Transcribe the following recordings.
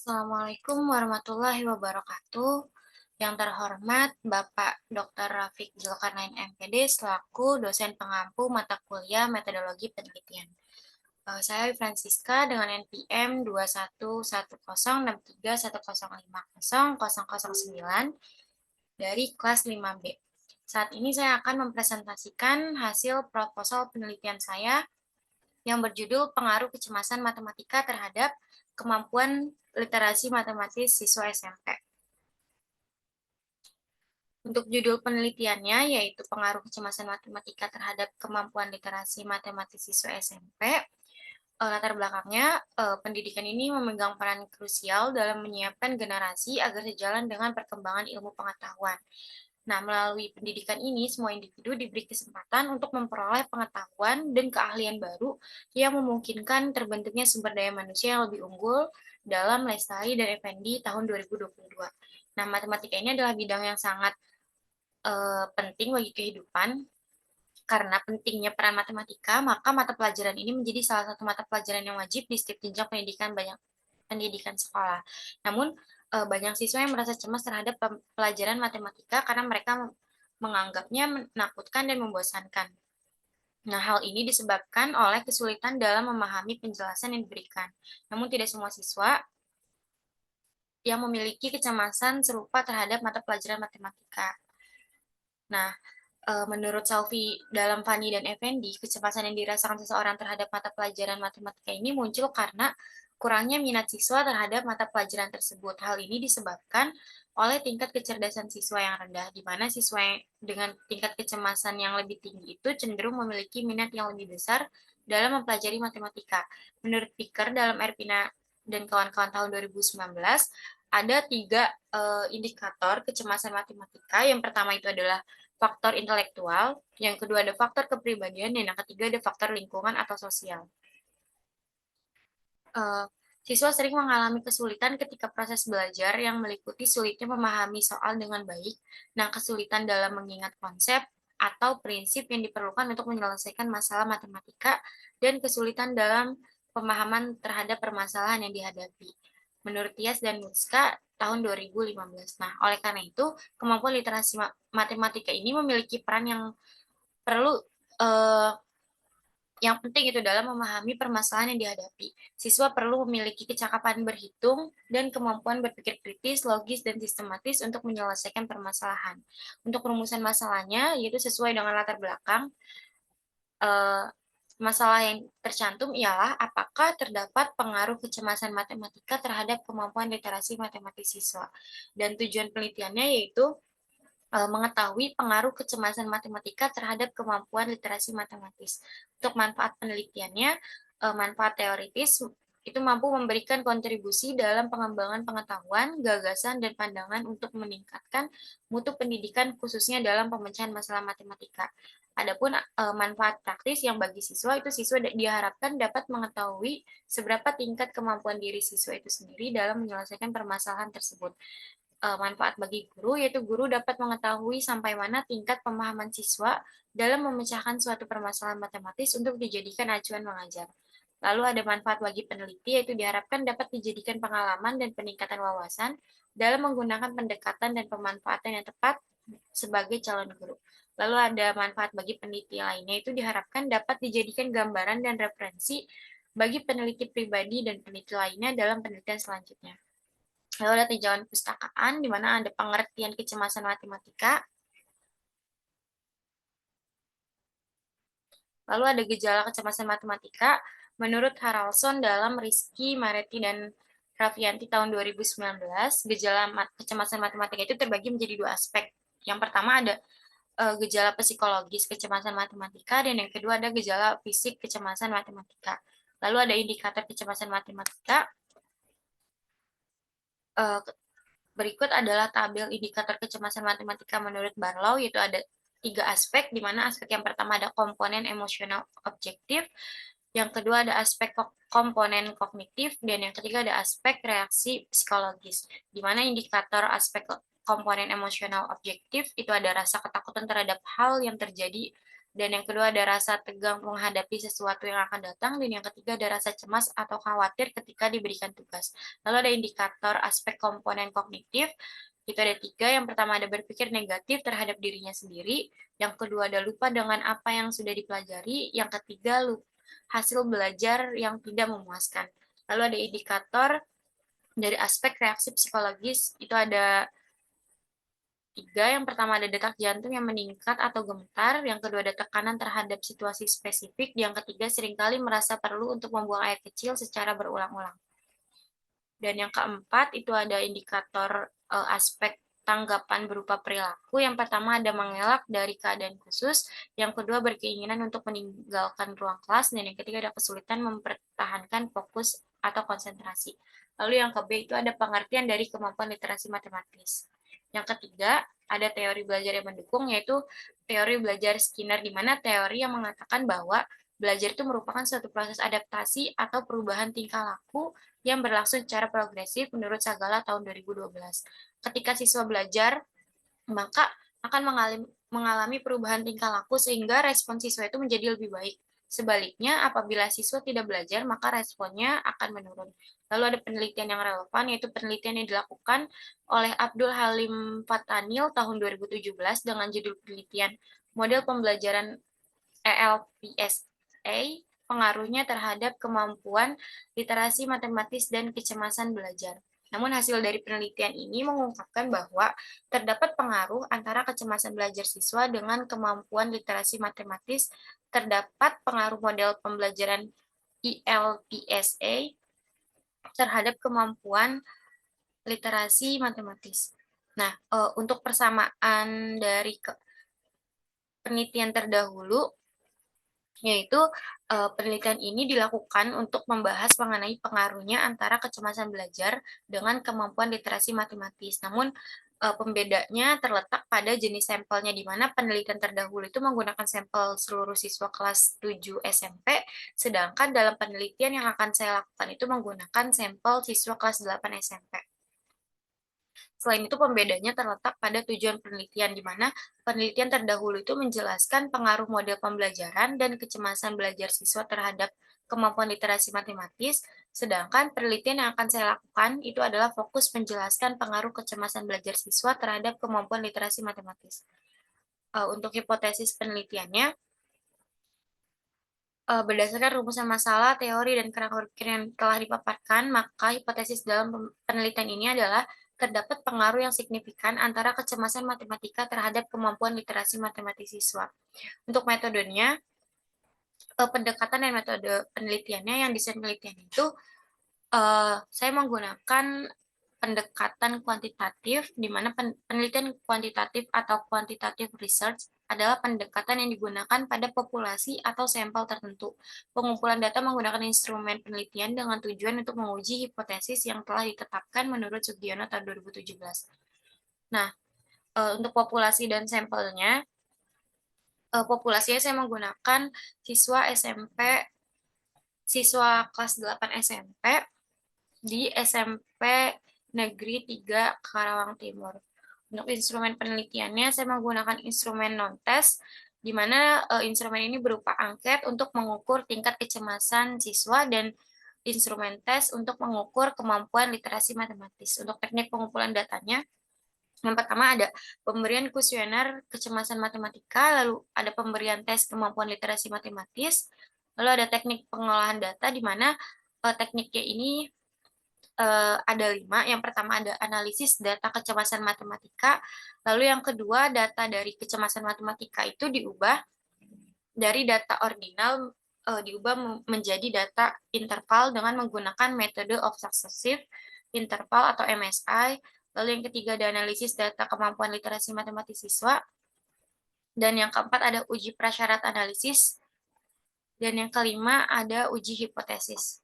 Assalamualaikum warahmatullahi wabarakatuh. Yang terhormat Bapak Dr. Rafiq Zulkarnain MPD selaku dosen pengampu mata kuliah metodologi penelitian. Saya Francisca dengan NPM 211063631050009 dari kelas 5B. Saat ini saya akan mempresentasikan hasil proposal penelitian saya yang berjudul Pengaruh Kecemasan Matematika terhadap Kemampuan Literasi Matematis Siswa SMP. Untuk judul penelitiannya yaitu Pengaruh Kecemasan Matematika terhadap Kemampuan Literasi Matematis Siswa SMP. Latar belakangnya, pendidikan ini memegang peran krusial dalam menyiapkan generasi agar sejalan dengan perkembangan ilmu pengetahuan. Nah, melalui pendidikan ini, semua individu diberi kesempatan untuk memperoleh pengetahuan dan keahlian baru yang memungkinkan terbentuknya sumber daya manusia yang lebih unggul dalam Lestari dan Effendi tahun 2022. Nah, matematika ini adalah bidang yang sangat penting bagi kehidupan. Karena pentingnya peran matematika, maka mata pelajaran ini menjadi salah satu mata pelajaran yang wajib di setiap jenjang pendidikan sekolah. Namun, banyak siswa yang merasa cemas terhadap pelajaran matematika karena mereka menganggapnya menakutkan dan membosankan. Nah, hal ini disebabkan oleh kesulitan dalam memahami penjelasan yang diberikan. Namun, tidak semua siswa yang memiliki kecemasan serupa terhadap mata pelajaran matematika. Nah, menurut Saufi dalam Fani dan Effendi, kecemasan yang dirasakan seseorang terhadap mata pelajaran matematika ini muncul karena kurangnya minat siswa terhadap mata pelajaran tersebut. Hal ini disebabkan oleh tingkat kecerdasan siswa yang rendah, di mana siswa yang dengan tingkat kecemasan yang lebih tinggi itu cenderung memiliki minat yang lebih besar dalam mempelajari matematika. Menurut Picker dalam Erpina dan kawan-kawan tahun 2019, ada tiga indikator kecemasan matematika. Yang pertama itu adalah faktor intelektual, yang kedua ada faktor kepribadian, dan yang ketiga ada faktor lingkungan atau sosial. Siswa sering mengalami kesulitan ketika proses belajar yang meliputi sulitnya memahami soal dengan baik, nah kesulitan dalam mengingat konsep atau prinsip yang diperlukan untuk menyelesaikan masalah matematika, dan kesulitan dalam pemahaman terhadap permasalahan yang dihadapi. Menurut Tias dan Nutska tahun 2015. Nah, oleh karena itu, kemampuan literasi matematika ini memiliki peran yang perlu uh, yang penting itu dalam memahami permasalahan yang dihadapi. Siswa perlu memiliki kecakapan berhitung dan kemampuan berpikir kritis, logis, dan sistematis untuk menyelesaikan permasalahan. Untuk rumusan masalahnya, yaitu sesuai dengan latar belakang, eh, masalah yang tercantum ialah apakah terdapat pengaruh kecemasan matematika terhadap kemampuan literasi matematis siswa. Dan tujuan penelitiannya yaitu mengetahui pengaruh kecemasan matematika terhadap kemampuan literasi matematis. Untuk manfaat penelitiannya, manfaat teoritis itu mampu memberikan kontribusi dalam pengembangan pengetahuan, gagasan, dan pandangan untuk meningkatkan mutu pendidikan khususnya dalam pemecahan masalah matematika. Adapun manfaat praktis yang bagi siswa itu siswa diharapkan dapat mengetahui seberapa tingkat kemampuan diri siswa itu sendiri dalam menyelesaikan permasalahan tersebut. Manfaat bagi guru, yaitu guru dapat mengetahui sampai mana tingkat pemahaman siswa dalam memecahkan suatu permasalahan matematis untuk dijadikan acuan mengajar. Lalu ada manfaat bagi peneliti, yaitu diharapkan dapat dijadikan pengalaman dan peningkatan wawasan dalam menggunakan pendekatan dan pemanfaatan yang tepat sebagai calon guru. Lalu ada manfaat bagi peneliti lainnya, itu diharapkan dapat dijadikan gambaran dan referensi bagi peneliti pribadi dan peneliti lainnya dalam penelitian selanjutnya. Lalu ada tinjauan pustakaan, di mana ada pengertian kecemasan matematika. Lalu ada gejala kecemasan matematika. Menurut Haralson dalam Rizky, Maretti, dan Raffianti tahun 2019, gejala kecemasan matematika itu terbagi menjadi dua aspek. Yang pertama ada gejala psikologis kecemasan matematika, dan yang kedua ada gejala fisik kecemasan matematika. Lalu ada indikator kecemasan matematika. Berikut adalah tabel indikator kecemasan matematika menurut Barlow, yaitu ada tiga aspek, di mana aspek yang pertama ada komponen emosional objektif, yang kedua ada aspek komponen kognitif, dan yang ketiga ada aspek reaksi psikologis, di mana indikator aspek komponen emosional objektif itu ada rasa ketakutan terhadap hal yang terjadi Dan yang kedua ada rasa tegang menghadapi sesuatu yang akan datang, dan yang ketiga ada rasa cemas atau khawatir ketika diberikan tugas. Lalu ada indikator aspek komponen kognitif, itu ada 3, yang pertama ada berpikir negatif terhadap dirinya sendiri, yang kedua ada lupa dengan apa yang sudah dipelajari, yang ketiga hasil belajar yang tidak memuaskan. Lalu ada indikator dari aspek reaksi psikologis, itu ada 3, yang pertama ada detak jantung yang meningkat atau gemetar, yang kedua ada tekanan terhadap situasi spesifik, yang ketiga seringkali merasa perlu untuk membuang air kecil secara berulang-ulang. Dan yang keempat itu ada indikator aspek tanggapan berupa perilaku. Yang pertama ada mengelak dari keadaan khusus, yang kedua berkeinginan untuk meninggalkan ruang kelas, dan yang ketiga ada kesulitan mempertahankan fokus atau konsentrasi. Lalu yang ke B itu ada pengertian dari kemampuan literasi matematis. Yang ketiga, ada teori belajar yang mendukung, yaitu teori belajar Skinner, di mana teori yang mengatakan bahwa belajar itu merupakan suatu proses adaptasi atau perubahan tingkah laku yang berlangsung secara progresif menurut Sagala tahun 2012. Ketika siswa belajar, maka akan mengalami perubahan tingkah laku sehingga respon siswa itu menjadi lebih baik. Sebaliknya, apabila siswa tidak belajar, maka responnya akan menurun. Lalu ada penelitian yang relevan, yaitu penelitian yang dilakukan oleh Abdul Halim Fatanil tahun 2017 dengan judul penelitian Model Pembelajaran ELPSA, pengaruhnya terhadap kemampuan literasi matematis dan kecemasan belajar. Namun hasil dari penelitian ini mengungkapkan bahwa terdapat pengaruh antara kecemasan belajar siswa dengan kemampuan literasi matematis, terdapat pengaruh model pembelajaran ELPSA terhadap kemampuan literasi matematis. Nah, untuk persamaan dari penelitian terdahulu, yaitu penelitian ini dilakukan untuk membahas mengenai pengaruhnya antara kecemasan belajar dengan kemampuan literasi matematis. Namun pembedanya terletak pada jenis sampelnya, di mana penelitian terdahulu itu menggunakan sampel seluruh siswa kelas 7 SMP, sedangkan dalam penelitian yang akan saya lakukan itu menggunakan sampel siswa kelas 8 SMP. Selain itu, pembedanya terletak pada tujuan penelitian, di mana penelitian terdahulu itu menjelaskan pengaruh model pembelajaran dan kecemasan belajar siswa terhadap kemampuan literasi matematis, sedangkan penelitian yang akan saya lakukan itu adalah fokus menjelaskan pengaruh kecemasan belajar siswa terhadap kemampuan literasi matematis. Untuk hipotesis penelitiannya, berdasarkan rumusan masalah, teori, dan kerangka berpikir yang telah dipaparkan, maka hipotesis dalam penelitian ini adalah terdapat pengaruh yang signifikan antara kecemasan matematika terhadap kemampuan literasi matematis siswa. Untuk metodenya, pendekatan dan metode penelitiannya, yang desain penelitian itu saya menggunakan pendekatan kuantitatif, di mana penelitian kuantitatif atau quantitative research adalah pendekatan yang digunakan pada populasi atau sampel tertentu. Pengumpulan data menggunakan instrumen penelitian dengan tujuan untuk menguji hipotesis yang telah ditetapkan menurut Sugiono tahun 2017. Nah, untuk populasi dan sampelnya, populasinya saya menggunakan siswa kelas 8 SMP di SMP Negeri 3 Karawang Timur. Untuk instrumen penelitiannya, saya menggunakan instrumen non-tes, di mana instrumen ini berupa angket untuk mengukur tingkat kecemasan siswa dan instrumen tes untuk mengukur kemampuan literasi matematis. Untuk teknik pengumpulan datanya, yang pertama ada pemberian kuesioner kecemasan matematika, lalu ada pemberian tes kemampuan literasi matematis, lalu ada teknik pengolahan data, di mana tekniknya ini ada 5. Yang pertama ada analisis data kecemasan matematika, lalu yang kedua data dari kecemasan matematika itu diubah dari data ordinal diubah menjadi data interval dengan menggunakan metode of successive interval atau MSI. Lalu yang ketiga ada analisis data kemampuan literasi matematis siswa, dan yang keempat ada uji prasyarat analisis, dan yang kelima ada uji hipotesis.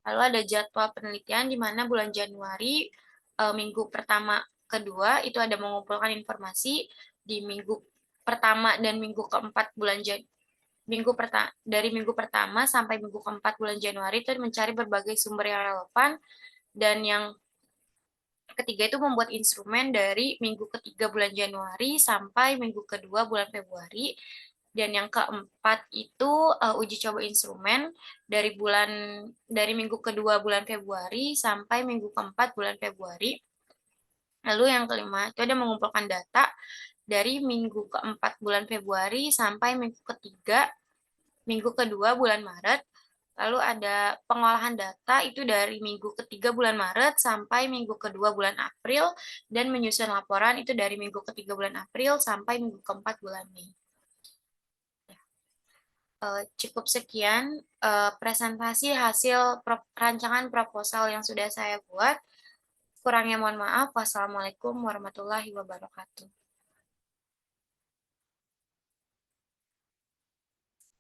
Lalu ada jadwal penelitian, di mana bulan Januari, minggu pertama kedua itu ada mengumpulkan informasi, di minggu pertama dan minggu keempat dari minggu pertama sampai minggu keempat bulan Januari itu mencari berbagai sumber yang relevan, dan yang Ketiga itu membuat instrumen dari minggu ketiga bulan Januari sampai minggu kedua bulan Februari. Dan yang keempat itu, uji coba instrumen dari minggu kedua bulan Februari sampai minggu keempat bulan Februari. Lalu yang kelima itu ada mengumpulkan data dari minggu keempat bulan Februari sampai minggu ketiga minggu kedua bulan Maret. Lalu ada pengolahan data itu dari minggu ketiga bulan Maret sampai minggu kedua bulan April, dan menyusun laporan itu dari minggu ketiga bulan April sampai minggu keempat bulan Mei. Cukup sekian presentasi hasil rancangan proposal yang sudah saya buat. Kurangnya mohon maaf. Wassalamualaikum warahmatullahi wabarakatuh.